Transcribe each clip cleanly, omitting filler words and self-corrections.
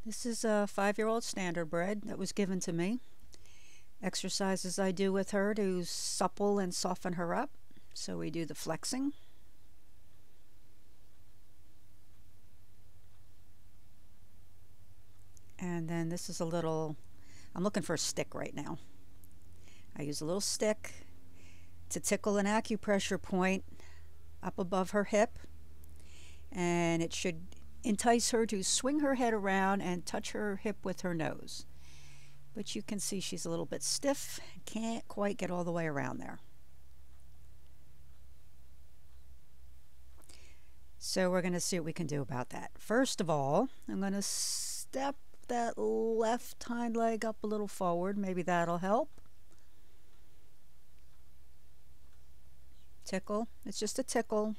This is a 5-year-old standardbred that was given to me. Exercises I do with her to supple and soften her up. So we do the flexing. And then this is a little, I'm looking for a stick right now. I use a little stick to tickle an acupressure point up above her hip. And it should entice her to swing her head around and touch her hip with her nose. But you can see she's a little bit stiff, can't quite get all the way around there. So we're going to see what we can do about that. First of all, I'm going to step that left hind leg up a little forward. Maybe that'll help. Tickle. It's just a tickle.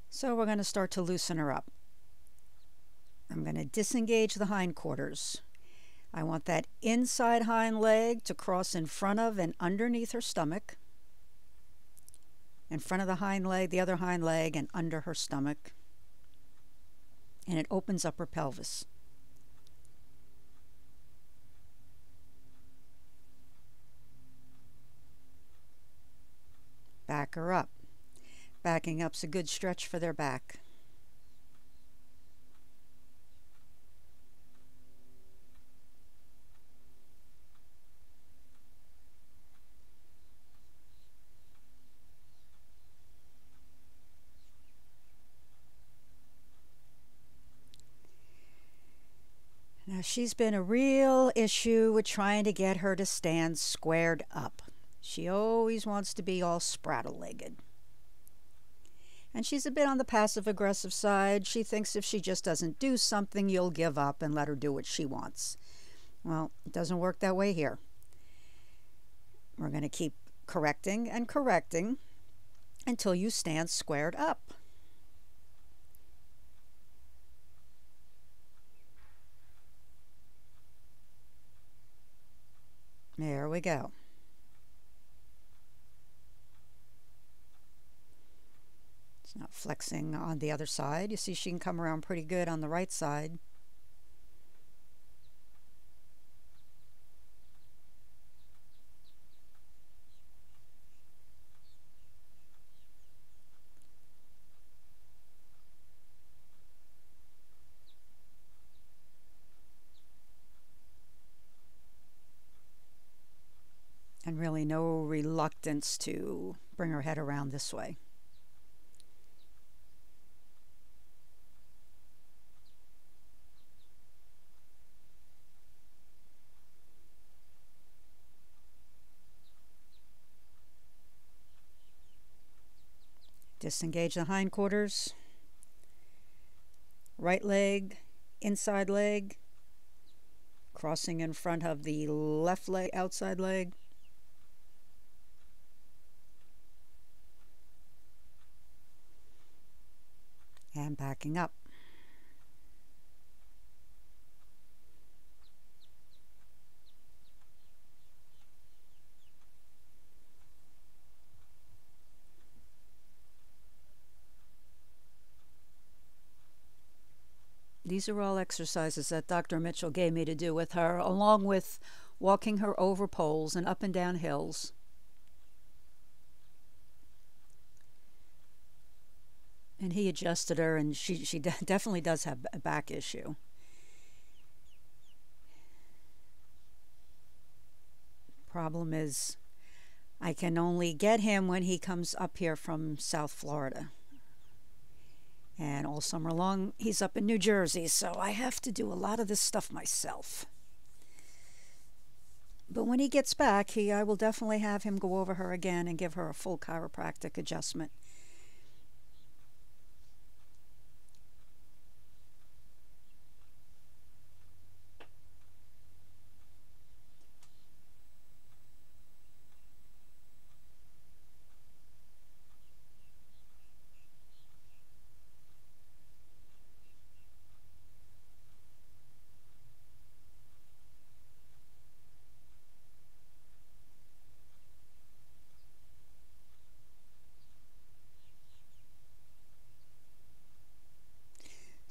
So we're going to start to loosen her up. I'm going to disengage the hindquarters. I want that inside hind leg to cross in front of and underneath her stomach. In front of the hind leg, the other hind leg, and under her stomach. And it opens up her pelvis. Back her up. Backing up's a good stretch for their back. Now she's been a real issue with trying to get her to stand squared up. She always wants to be all spraddle-legged. And she's a bit on the passive-aggressive side. She thinks if she just doesn't do something, you'll give up and let her do what she wants. Well, it doesn't work that way here. We're going to keep correcting and correcting until you stand squared up. There we go. It's not flexing on the other side. You see she can come around pretty good on the right side. And really no reluctance to bring her head around this way. Disengage the hindquarters. Right leg, inside leg, crossing in front of the left leg, outside leg. And backing up. These are all exercises that Dr. Mitchell gave me to do with her, along with walking her over poles and up and down hills. And he adjusted her, and she definitely does have a back issue. Problem is, I can only get him when he comes up here from South Florida. And all summer long, he's up in New Jersey, so I have to do a lot of this stuff myself. But when he gets back, I will definitely have him go over her again and give her a full chiropractic adjustment.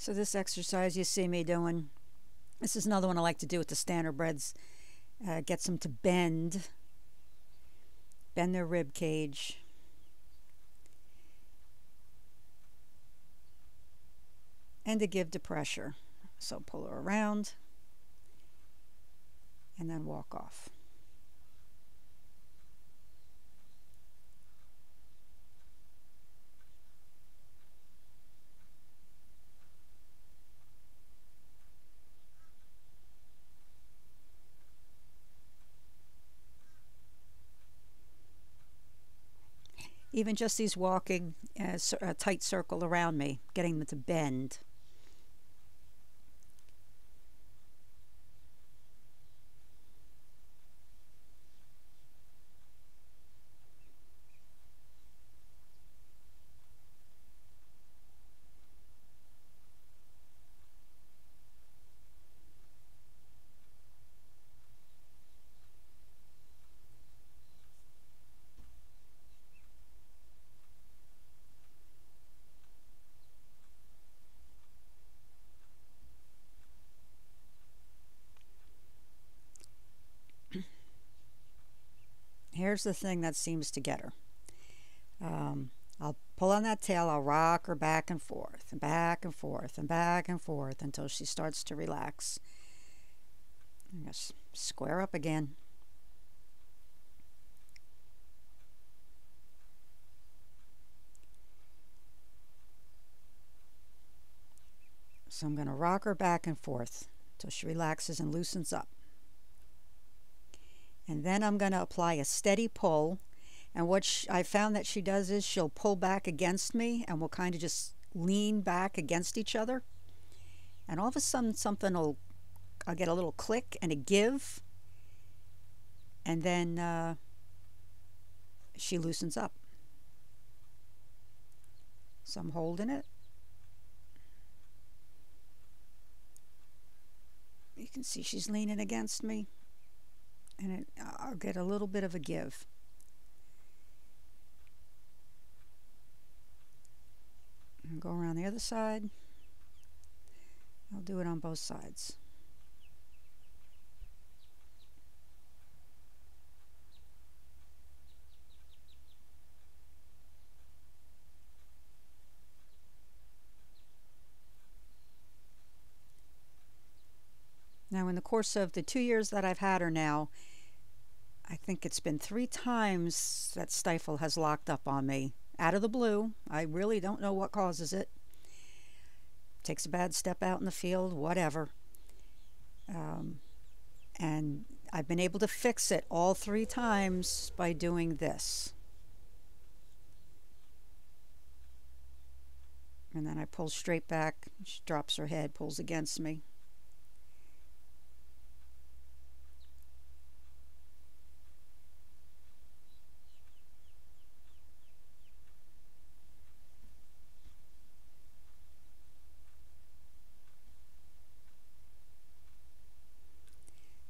So this exercise you see me doing, this is another one I like to do with the standardbreds. Gets them to bend their rib cage. And to give to pressure. So pull her around and then walk off. Even just these walking a tight circle around me, getting them to bend. Here's the thing that seems to get her. I'll pull on that tail, I'll rock her back and forth, and back and forth, and back and forth until she starts to relax. I'm going to square up again. So I'm going to rock her back and forth until she relaxes and loosens up. And then I'm going to apply a steady pull. And what I found that she does is she'll pull back against me and we'll kind of just lean back against each other. And all of a sudden I'll get a little click and a give. And then she loosens up. So I'm holding it. You can see she's leaning against me. And I'll get a little bit of a give. And go around the other side. I'll do it on both sides. Now, in the course of the 2 years that I've had her now, I think it's been 3 times that stifle has locked up on me. Out of the blue. I really don't know what causes it. Takes a bad step out in the field, whatever. And I've been able to fix it all 3 times by doing this. And then I pull straight back. She drops her head, pulls against me.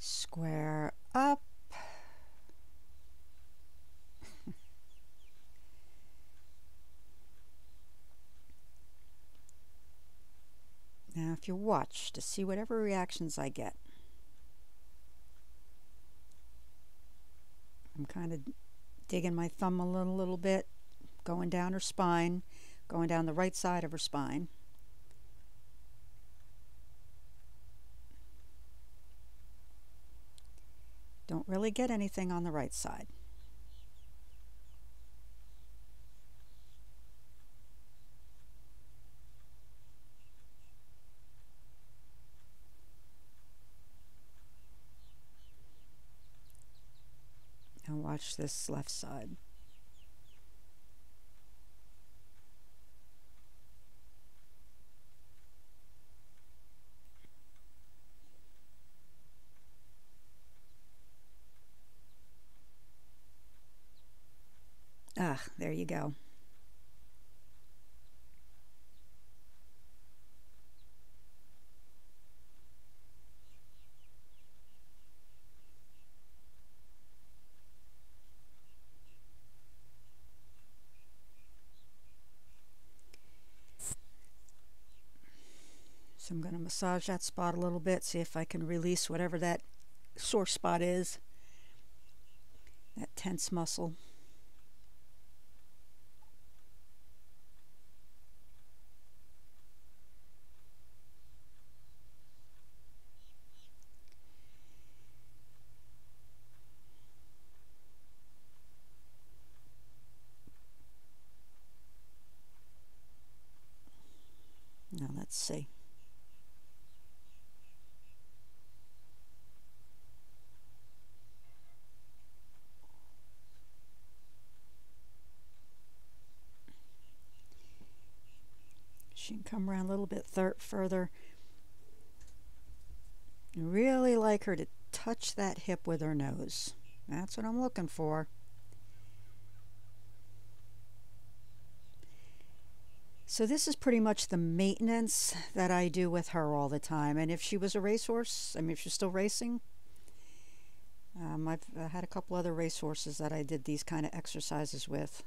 Square up. Now, if you watch to see whatever reactions I get, I'm kind of digging my thumb a little bit, going down her spine, going down the right side of her spine. Don't really get anything on the right side. Now watch this left side. Ah, there you go. So I'm going to massage that spot a little bit, see if I can release whatever that sore spot is, that tense muscle. Now let's see. She can come around a little bit further. I really like her to touch that hip with her nose. That's what I'm looking for. So this is pretty much the maintenance that I do with her all the time. And if she was a racehorse, I mean, if she's still racing, I've had a couple other racehorses that I did these kind of exercises with.